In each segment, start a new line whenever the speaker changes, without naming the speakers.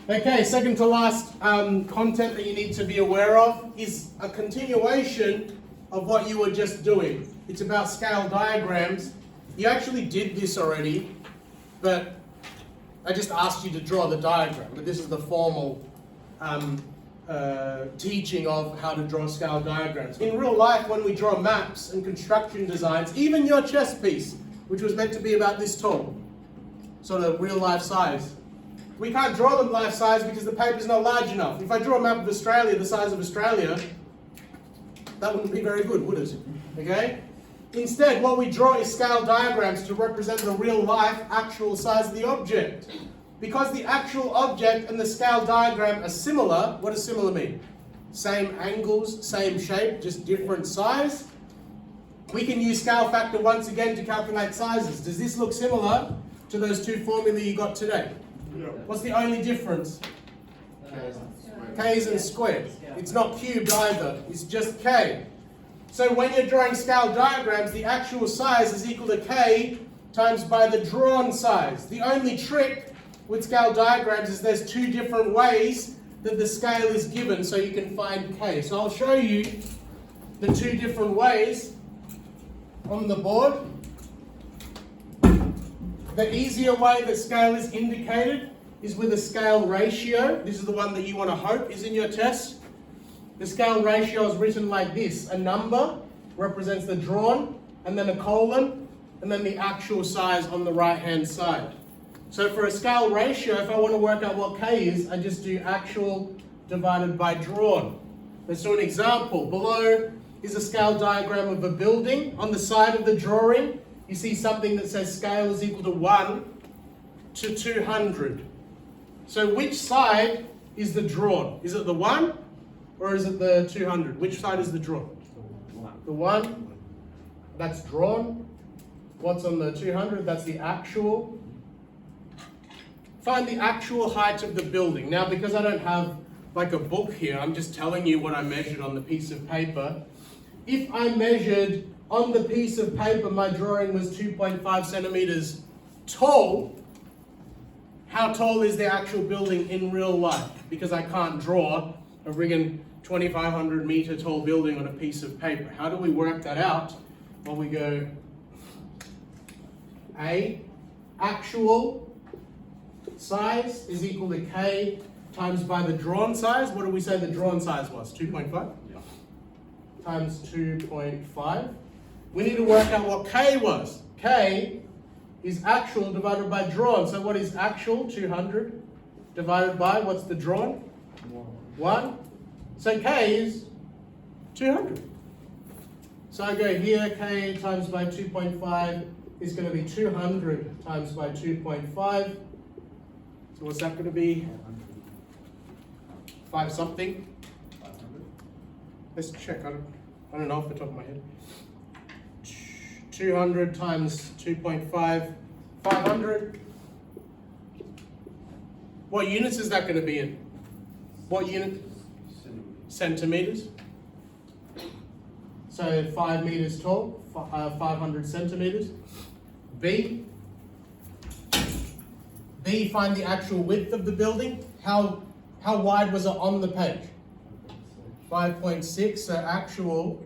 Okay, second to last content that you need to be aware of is a continuation of what you were just doing. It's about scale diagrams. You actually did this already, but I just asked you to draw the diagram. But this is the formal teaching of how to draw scale diagrams. In real life, when we draw maps and construction designs, even your chess piece, which was meant to be about this tall, sort of real life size, we can't draw them life size because the paper's not large enough. If I draw a map of Australia the size of Australia, that wouldn't be very good, would it? Okay? Instead, what we draw is scale diagrams to represent the real life, actual size of the object. Because the actual object and the scale diagram are similar, what does similar mean? Same angles, same shape, just different size. We can use scale factor once again to calculate sizes. Does this look similar to those two formulae you got today?
Yeah.
What's the only difference? K's and squared. It's not cubed either, it's just K. So when you're drawing scale diagrams, the actual size is equal to K times by the drawn size. The only trick with scale diagrams is there's two different ways that the scale is given so you can find K. So I'll show you the two different ways on the board. The easier way that scale is indicated is with a scale ratio. This is the one that you want to hope is in your test. The scale ratio is written like this. A number represents the drawn, and then a colon, and then the actual size on the right-hand side. So for a scale ratio, if I want to work out what K is, I just do actual divided by drawn. Let's do an example. Below is a scale diagram of a building. On the side of the drawing, you see something that says scale is equal to 1 to 200. So which side is the drawn? Is it the 1 or is it the 200? Which side is the drawn? The 1. That's drawn. What's on the 200? That's the actual. Find the actual height of the building. Now, because I don't have like a book here, I'm just telling you what I measured on the piece of paper. If I measured on the piece of paper, my drawing was 2.5 centimeters tall. How tall is the actual building in real life? Because I can't draw a friggin' 2,500 meter tall building on a piece of paper. How do we work that out? Well, we go A, actual size is equal to K times by the drawn size. What do we say the drawn size was? 2.5?
Yeah.
Times 2.5. We need to work out what K was. K is actual divided by drawn. So what is actual? 200 divided by, what's the drawn? 1. So K is 200. So I go here, K times by 2.5 is going to be 200 times by 2.5. So what's that going to be? 5 something?
500.
Let's check. I don't know off the top of my head. 200 times 2.5, 500. What units is that going to be in? What unit? Centimeters. So 5 meters tall, 500 centimeters. B, find the actual width of the building. How wide was it on the page? 5.6, so actual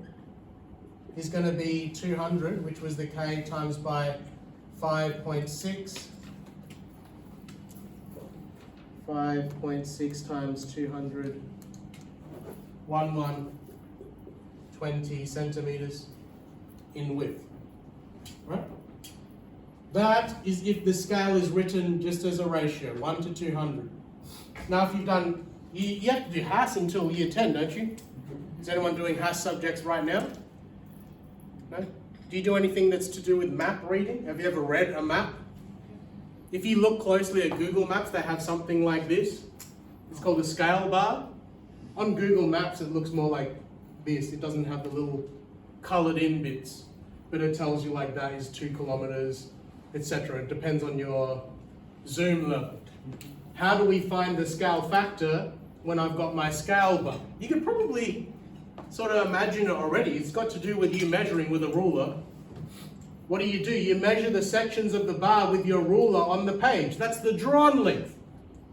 is going to be 200, which was the K, times by 5.6. 5.6 times 200, 20 centimeters in width. Right? That is if the scale is written just as a ratio, 1 to 200. Now if you've done, you have to do HASS until year 10, don't you? Is anyone doing HASS subjects right now? No? Do you do anything that's to do with map reading? Have you ever read a map? If you look closely at Google Maps, they have something like this. It's called a scale bar. On Google Maps, it looks more like this. It doesn't have the little colored in bits, but it tells you like that is 2 kilometers, etc. It depends on your zoom level. How do we find the scale factor when I've got my scale bar? You can probably sort of imagine it already. It's got to do with you measuring with a ruler. What do? You measure the sections of the bar with your ruler on the page. That's the drawn length.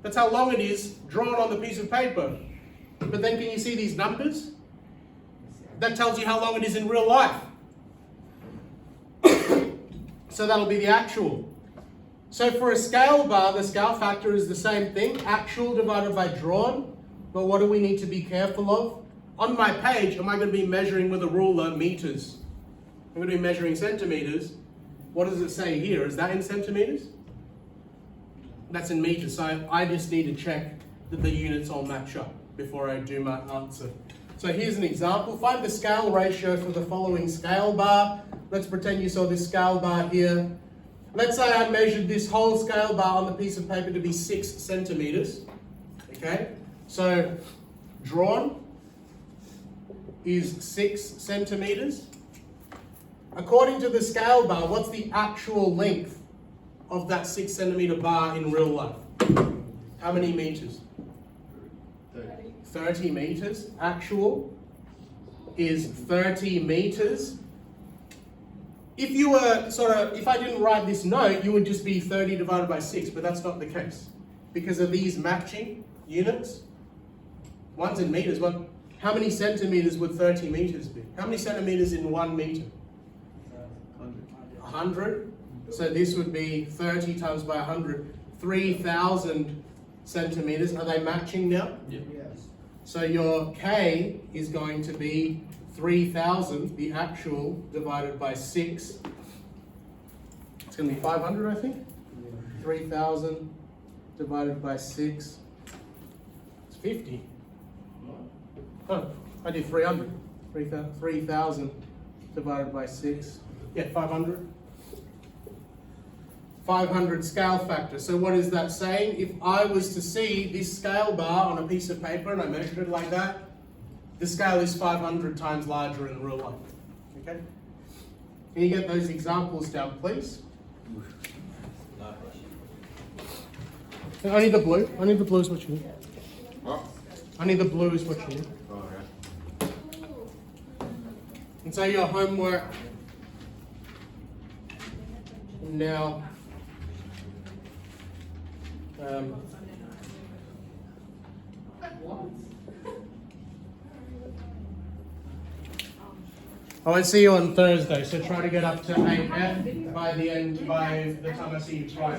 That's how long it is drawn on the piece of paper. But then can you see these numbers? That tells you how long it is in real life. So that'll be the actual. So for a scale bar, the scale factor is the same thing, actual divided by drawn. But what do we need to be careful of? On my page, am I going to be measuring with a ruler meters? I'm going to be measuring centimeters. What does it say here? Is that in centimeters? That's in meters. So I just need to check that the units all match up before I do my answer. So here's an example. Find the scale ratio for the following scale bar. Let's pretend you saw this scale bar here. Let's say I measured this whole scale bar on the piece of paper to be 6 centimeters. Okay, so drawn is 6 centimeters. According to the scale bar, what's the actual length of that 6 centimeter bar in real life? How many meters? 30 meters. Actual is 30 meters. If you were if I didn't write this note, you would just be 30 divided by 6, but that's not the case. Because of these matching units, one's in meters, how many centimeters would 30 meters be? How many centimeters in 1 meter? 100. So this would be 30 times by 100, 3,000 centimeters. Are they matching now?
Yes.
So your K is going to be 3,000, the actual, divided by 6. It's going to be 500, I think. 3,000 divided by 6. It's 50. Oh, I did 300. 3,000 divided by 6. Yeah, 500. 500 scale factor. So what is that saying? If I was to see this scale bar on a piece of paper and I measured it like that, the scale is 500 times larger in real life. Okay? Can you get those examples down, please? I need the blue. I need the blue is what you need. I need the blue is what you need. And so your homework now. I won't see you on Thursday, so try to get up to 8F by the time I see you try.